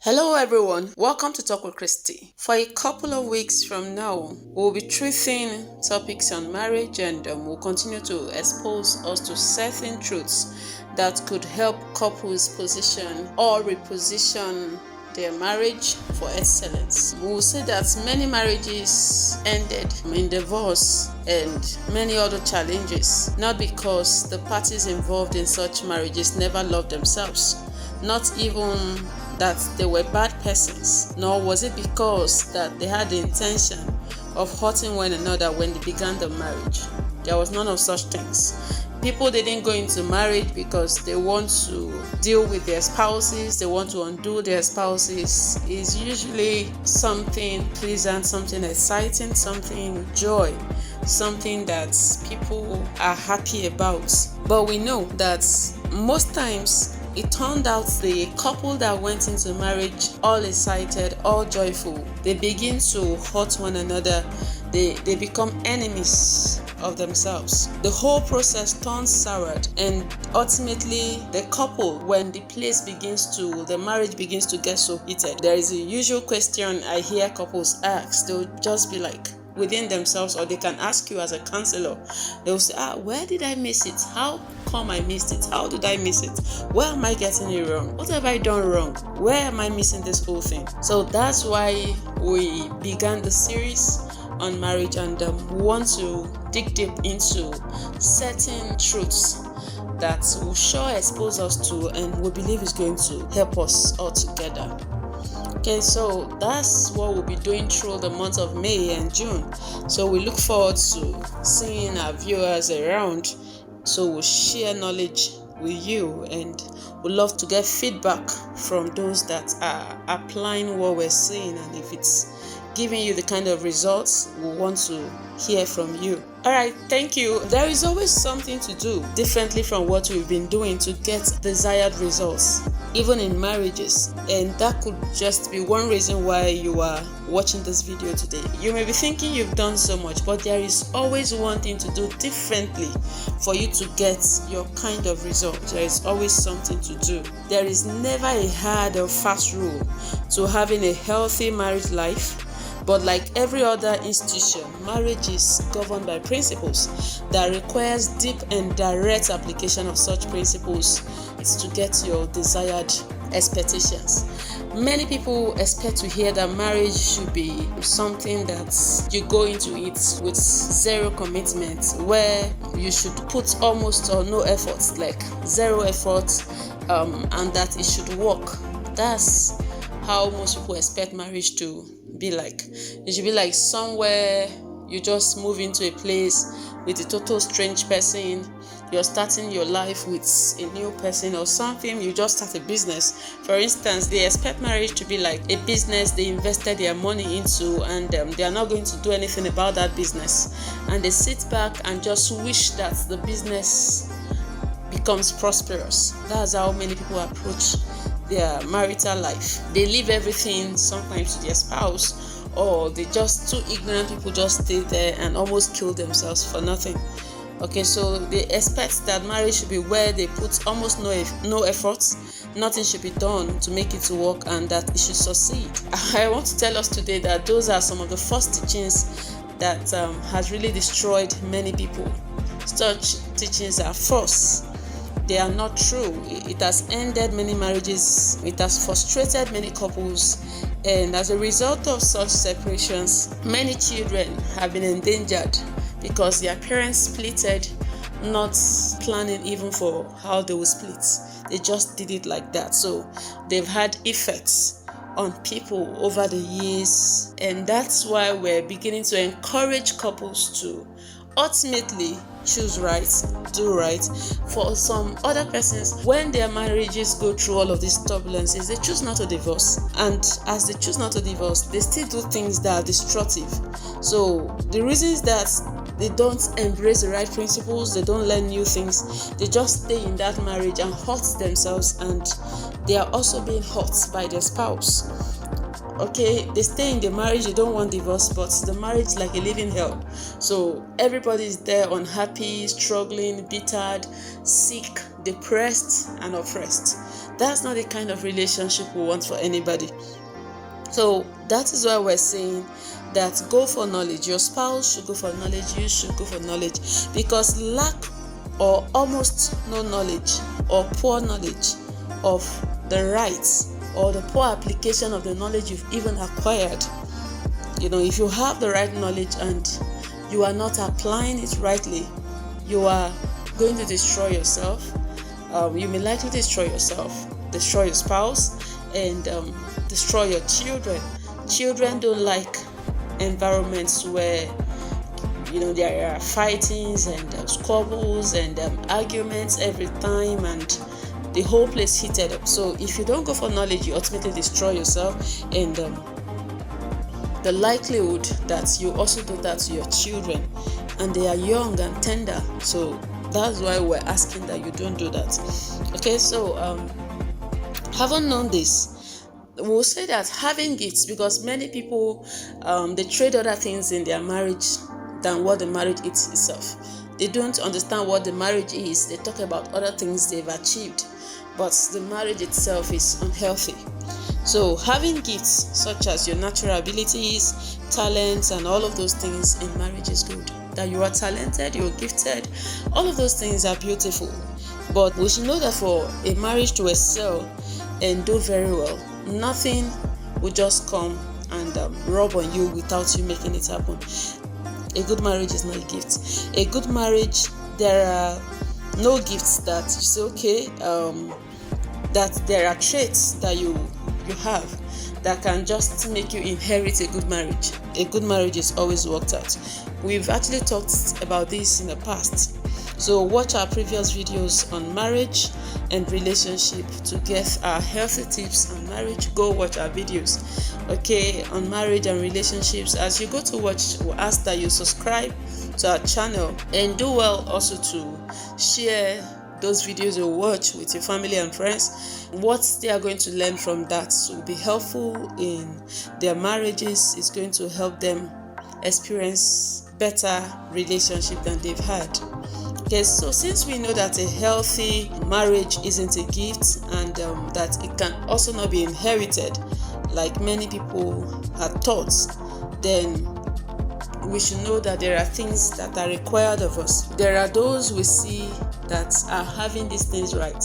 Hello everyone, welcome to Talk with Christie. For a couple of weeks from now, we'll be treating topics on marriage and we'll continue to expose us to certain truths that could help couples position or reposition their marriage for excellence. We will say that many marriages ended in divorce and many other challenges, not because the parties involved in such marriages never loved themselves, not even that they were bad persons, nor was it because that they had the intention of hurting one another when they began the marriage. There was none of such things. People didn't go into marriage because they want to deal with their spouses, they want to undo their spouses. It's usually something pleasant, something exciting, something joy, something that people are happy about. But we know that most times it turned out the couple that went into marriage all excited, all joyful, they begin to hurt one another. They become enemies of themselves. The whole process turns sour, and ultimately the couple, when the marriage begins to get so heated, there is a usual question I hear couples ask. They'll just be like, within themselves, or they can ask you as a counselor, they'll say, where did I miss it? How come I missed it? How did I miss it? Where am I getting it wrong? What have I done wrong? Where am I missing this whole thing? So that's why we began the series on marriage, and we want to dig deep into certain truths that will sure expose us to, and we believe is going to help us all together. Okay, so that's what we'll be doing through the month of May and June. So we look forward to seeing our viewers around. So we'll share knowledge with you, and we'd love to get feedback from those that are applying what we're saying, and if it's giving you the kind of results, we want to hear from you. Alright, thank you. There is always something to do differently from what we've been doing to get desired results, even in marriages, and that could just be one reason why you are watching this video today. You may be thinking you've done so much, but there is always one thing to do differently for you to get your kind of result. There is always something to do. There is never a hard or fast rule to having a healthy marriage life. But like every other institution, marriage is governed by principles that requires deep and direct application of such principles to get your desired expectations. Many people expect to hear that marriage should be something that you go into it with zero commitment, where you should put almost or no effort, like zero effort, and that it should work. That's how most people expect marriage to be like. It should be like somewhere you just move into a place with a total strange person. You're starting your life with a new person or something. You just start a business. For instance, they expect marriage to be like a business they invested their money into, and they are not going to do anything about that business. And they sit back and just wish that the business becomes prosperous. That's how many people approach their marital life. They leave everything sometimes to their spouse, or they just, two ignorant people just stay there and almost kill themselves for nothing. Okay, so they expect that marriage should be where they put almost no effort, nothing should be done to make it to work, and that it should succeed. I want to tell us today that those are some of the first teachings that has really destroyed many people. Such teachings are false. They are not true. It has ended many marriages. It has frustrated many couples. And as a result of such separations, many children have been endangered because their parents splitted, not planning even for how they will split. They just did it like that. So they've had effects on people over the years. And that's why we're beginning to encourage couples to ultimately choose right, do right. For some other persons, when their marriages go through all of these turbulences, they choose not to divorce. And as they choose not to divorce, they still do things that are destructive. So the reason is that they don't embrace the right principles, they don't learn new things, they just stay in that marriage and hurt themselves, and they are also being hurt by their spouse. Okay, they stay in the marriage, they don't want divorce, but the marriage is like a living hell. So everybody is there unhappy, struggling, bittered, sick, depressed, and oppressed. That's not the kind of relationship we want for anybody. So that is why we're saying that go for knowledge. Your spouse should go for knowledge, you should go for knowledge, because lack or almost no knowledge or poor knowledge of the rights or the poor application of the knowledge you've even acquired, if you have the right knowledge and you are not applying it rightly, you are going to destroy yourself. You may likely destroy yourself, destroy your spouse, and destroy your children. Children don't like environments where there are fightings and squabbles and arguments every time, and the whole place heated up. So if you don't go for knowledge, you ultimately destroy yourself, and the likelihood that you also do that to your children, and they are young and tender. So that's why we're asking that you don't do that. Okay, so having known this, we'll say that having gifts, because many people they trade other things in their marriage than what the marriage is itself. They don't understand what the marriage is. They talk about other things they've achieved, but the marriage itself is unhealthy. So having gifts such as your natural abilities, talents, and all of those things in marriage is good. That you are talented, you're gifted, all of those things are beautiful. But we should know that for a marriage to excel and do very well, nothing will just come and rub on you without you making it happen. A good marriage is not a gift. A good marriage, there are no gifts that you say, okay, that there are traits that you have that can just make you inherit a good marriage. A good marriage is always worked out. We've actually talked about this in the past. So watch our previous videos on marriage and relationship to get our healthy tips on marriage. Go watch our videos, okay, on marriage and relationships. As you go to watch, we ask that you subscribe to our channel and do well also to share those videos you watch with your family and friends. What they are going to learn from that will be helpful in their marriages. It's going to help them experience better relationship than they've had. Okay, so since we know that a healthy marriage isn't a gift, and that it can also not be inherited like many people had thought, then we should know that there are things that are required of us. There are those we see that are having these things right.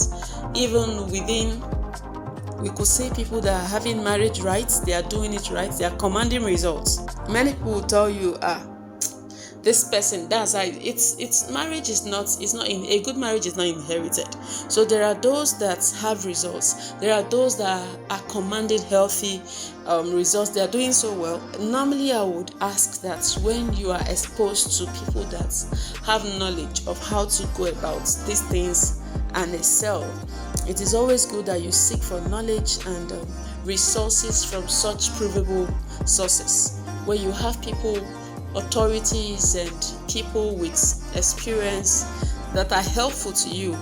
Even within, we could see people that are having marriage rights, they are doing it right, they are commanding results. Many people will tell you, this person, that's how it's marriage is not in a good marriage is not inherited. So there are those that have results, there are those that are commanding healthy results, they are doing so well. Normally I would ask that when you are exposed to people that have knowledge of how to go about these things and excel, it is always good that you seek for knowledge and resources from such provable sources, where you have people, authorities, and people with experience that are helpful to you.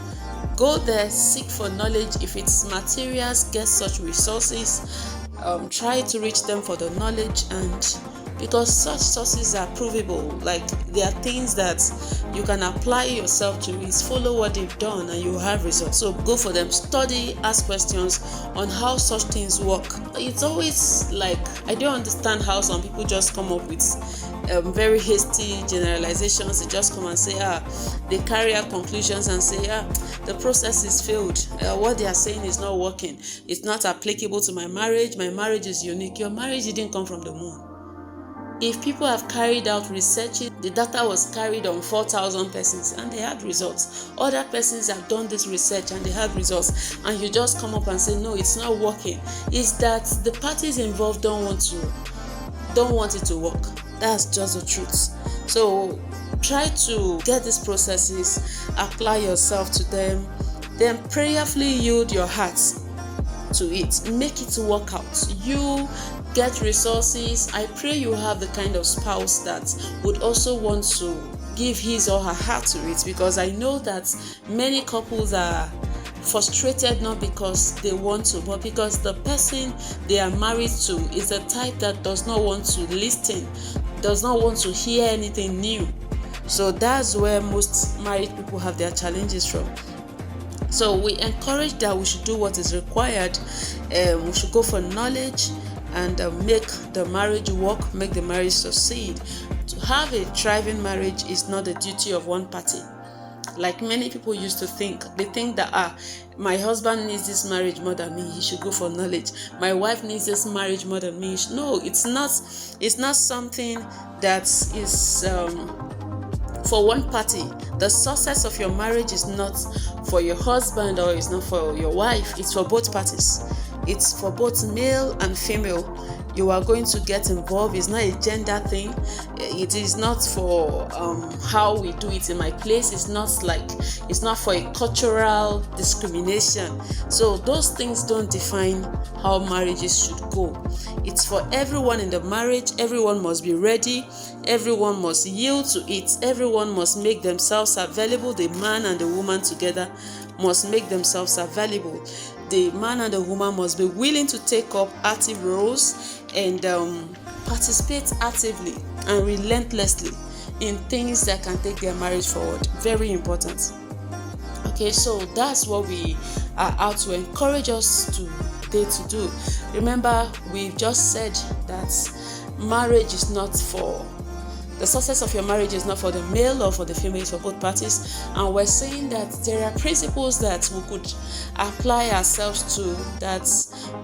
Go there, seek for knowledge. If it's materials, get such resources. Try to reach them for the knowledge, and because such sources are provable, like there are things that you can apply yourself to it, follow what they've done and you have results. So go for them, study, ask questions on how such things work. It's always like, I don't understand how some people just come up with very hasty generalizations. They just come and say, they carry out conclusions and say, the process is failed. What they are saying is not working. It's not applicable to my marriage. My marriage is unique. Your marriage didn't come from the moon. If people have carried out research, the data was carried on 4,000 persons and they had results. Other persons have done this research and they had results, and you just come up and say, no, it's not working. It's that the parties involved don't want it to work. That's just the truth. So try to get these processes, apply yourself to them, then prayerfully yield your heart to it. Make it work out. You get resources. I pray you have the kind of spouse that would also want to give his or her heart to it, because I know that many couples are frustrated not because they want to, but because the person they are married to is the type that does not want to listen, does not want to hear anything new. So that's where most married people have their challenges from. So we encourage that we should do what is required. We should go for knowledge and make the marriage work, make the marriage succeed. To have a thriving marriage is not the duty of one party. Like many people used to think. They think that my husband needs this marriage more than me, he should go for knowledge. My wife needs this marriage more than me. No, it's not something that is for one party. The success of your marriage is not for your husband or it's not for your wife. It's for both parties. It's for both male and female. You are going to get involved. It's not a gender thing. It is not for how we do it in my place. It's not for a cultural discrimination. So those things don't define how marriages should go. It's for everyone in the marriage. Everyone must be ready. Everyone must yield to it. Everyone must make themselves available. The man and the woman together must make themselves available. The man and the woman must be willing to take up active roles and participate actively and relentlessly in things that can take their marriage forward. Very important. Okay, so that's what we are out to encourage us to do. Remember, we've just said that marriage is not for the success of your marriage is not for the male or for the female, it's for both parties. And we're saying that there are principles that we could apply ourselves to, that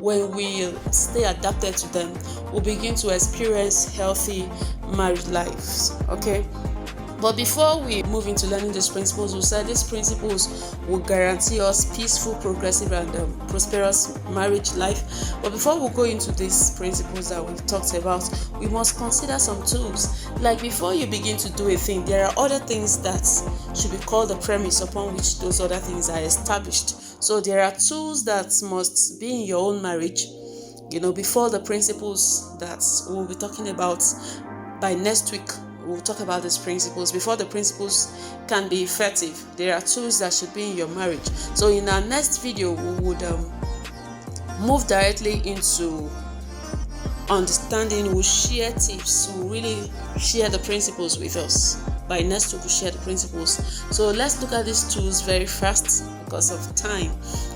when we stay adapted to them, we'll begin to experience healthy marriage lives. Okay? But before we move into learning these principles, we said these principles will guarantee us peaceful, progressive, and prosperous marriage life. But before we go into these principles that we've talked about, we must consider some tools. Like before you begin to do a thing, there are other things that should be called the premise upon which those other things are established. So there are tools that must be in your own marriage, before the principles that we'll be talking about by next week. We'll talk about these principles. Before the principles can be effective, there are tools that should be in your marriage. So in our next video, we would move directly into understanding. We'll share tips. We'll really share the principles with us. By next week, we'll share the principles. So let's look at these tools very fast because of time.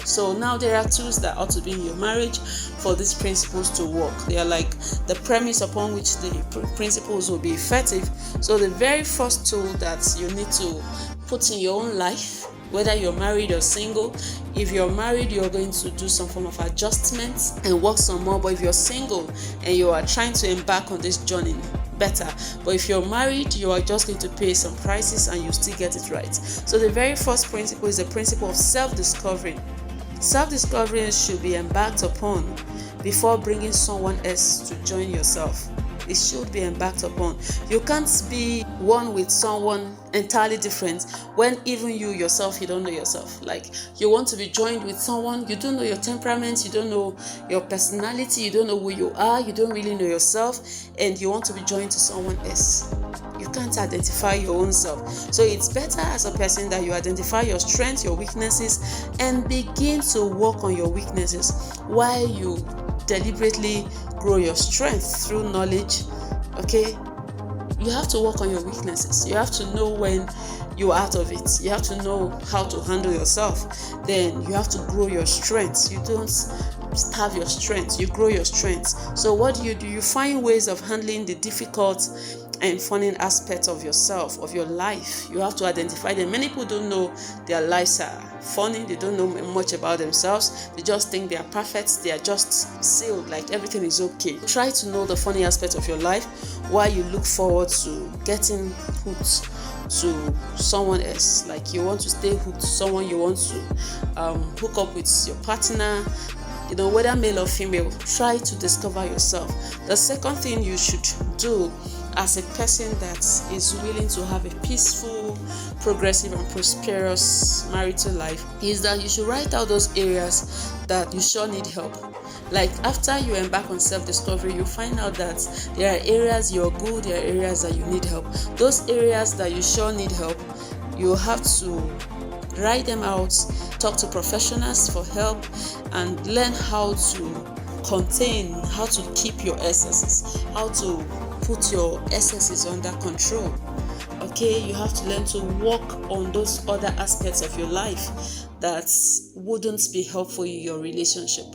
So now there are tools that ought to be in your marriage for these principles to work. They are like the premise upon which the principles will be effective. So the very first tool that you need to put in your own life, whether you're married or single. If you're married, you're going to do some form of adjustments and work some more. But if you're single and you are trying to embark on this journey, better. But if you're married, you are just going to pay some prices and you still get it right. So the very first principle is the principle of self-discovery. Self-discovery should be embarked upon before bringing someone else to join yourself. It should be embarked upon. You can't be one with someone entirely different when even you yourself, you don't know yourself. Like you want to be joined with someone, you don't know your temperament, you don't know your personality, you don't know who you are, you don't really know yourself, and you want to be joined to someone else. You can't identify your own self. So it's better as a person that you identify your strengths, your weaknesses, and begin to work on your weaknesses while you deliberately grow your strength through knowledge. Okay, you have to work on your weaknesses. You have to know when you're out of it. You have to know how to handle yourself. Then you have to grow your strengths. You don't starve your strengths, you grow your strengths. So what do? You find ways of handling the difficult and funny aspects of yourself, of your life. You have to identify them. Many people don't know their lives are funny. They don't know much about themselves. They just think they are perfect. They are just sealed, like everything is okay. Try to know the funny aspects of your life while you look forward to getting hooked to someone else. Like you want to stay hooked to someone, you want to hook up with your partner, whether male or female. Try to discover yourself. The second thing you should do as a person that is willing to have a peaceful, progressive, and prosperous marital life is that you should write out those areas that you sure need help. Like after you embark on self-discovery, you find out that there are areas you're good, there are areas that you need help. Those areas that you sure need help, you have to write them out, talk to professionals for help, and learn how to contain, how to keep your excesses, how to put your excesses under control. Okay, you have to learn to work on those other aspects of your life that wouldn't be helpful in your relationship.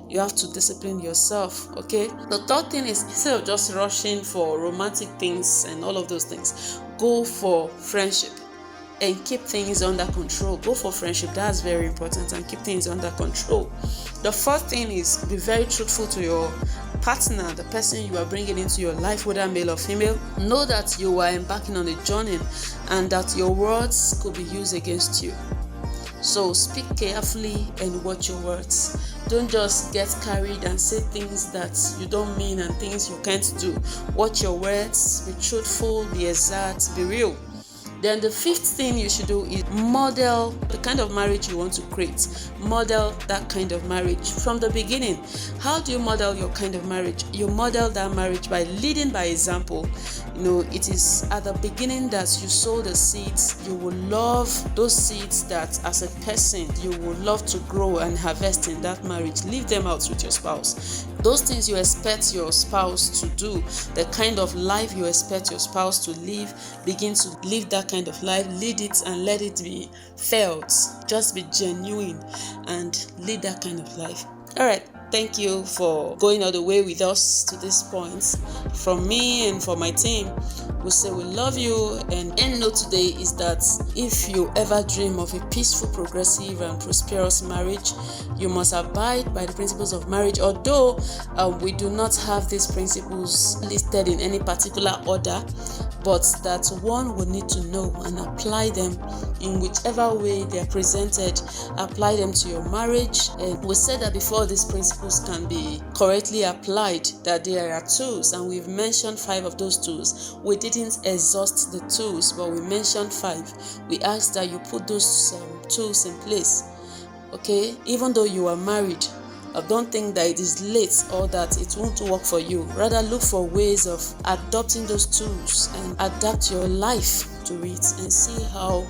You have to discipline yourself. Okay, the third thing is, instead of just rushing for romantic things and all of those things, go for friendship and keep things under control. Go for friendship. That's very important, and keep things under control. The fourth thing is, be very truthful to your partner, the person you are bringing into your life, whether male or female. Know that you are embarking on a journey and that your words could be used against you. So speak carefully and watch your words. Don't just get carried and say things that you don't mean and things you can't do. Watch your words, be truthful, be exact, be real. Then the fifth thing you should do is model the kind of marriage you want to create. Model that kind of marriage from the beginning. How do you model your kind of marriage? You model that marriage by leading by example. It is at the beginning that you sow the seeds. You will love those seeds that as a person you will love to grow and harvest in that marriage. Leave them out with your spouse. Those things you expect your spouse to do, the kind of life you expect your spouse to live, begin to live that kind of life. Lead it and let it be felt. Just be genuine and lead that kind of life. All right. Thank you for going all the way with us to this point. From me and for my team, we say we love you. And end note today is that if you ever dream of a peaceful, progressive, and prosperous marriage, you must abide by the principles of marriage. Although we do not have these principles listed in any particular order, but that one will need to know and apply them in whichever way they are presented. Apply them to your marriage. And we said that before these principles can be correctly applied, that there are tools, and we've mentioned 5 of those tools. We didn't exhaust the tools, but we mentioned 5. We asked that you put those tools in place. Okay, even though you are married, don't think that it is late or that it won't work for you. Rather, look for ways of adopting those tools and adapt your life to it and see how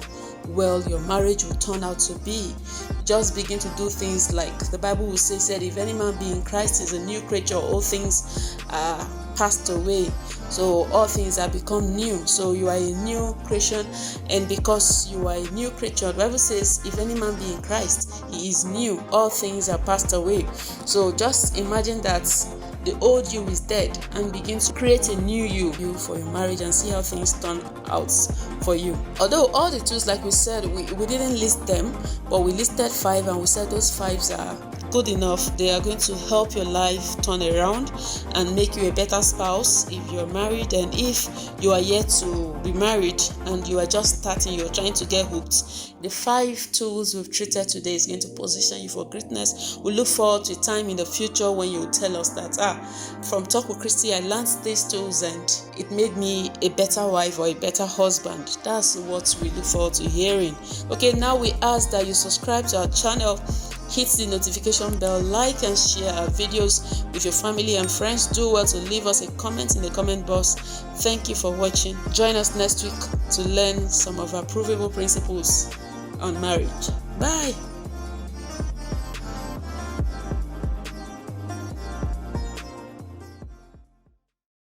well your marriage will turn out to be. Just begin to do things like the Bible will say, if any man be in Christ is a new creature, all things are passed away. So all things have become new. So you are a new creation, and because you are a new creature, the Bible says, if any man be in Christ, he is new. All things are passed away. So just imagine that the old you is dead and begin to create a new you for your marriage and see how things turn out for you. Although all the tools, like we said, we didn't list them, but we listed 5, and we said those 5s are good enough. They are going to help your life turn around and make you a better spouse if you're married. And if you are yet to be married and you are just starting, you're trying to get hooked, the 5 tools we've treated today is going to position you for greatness. We look forward to a time in the future when you tell us that from Talk with Christie, I learned these tools and it made me a better wife or a better husband. That's what we look forward to hearing. Okay, now we ask that you subscribe to our channel, hit the notification bell, like and share our videos with your family and friends. Do well to leave us a comment in the comment box. Thank you for watching. Join us next week to learn some of our provable principles on marriage. Bye.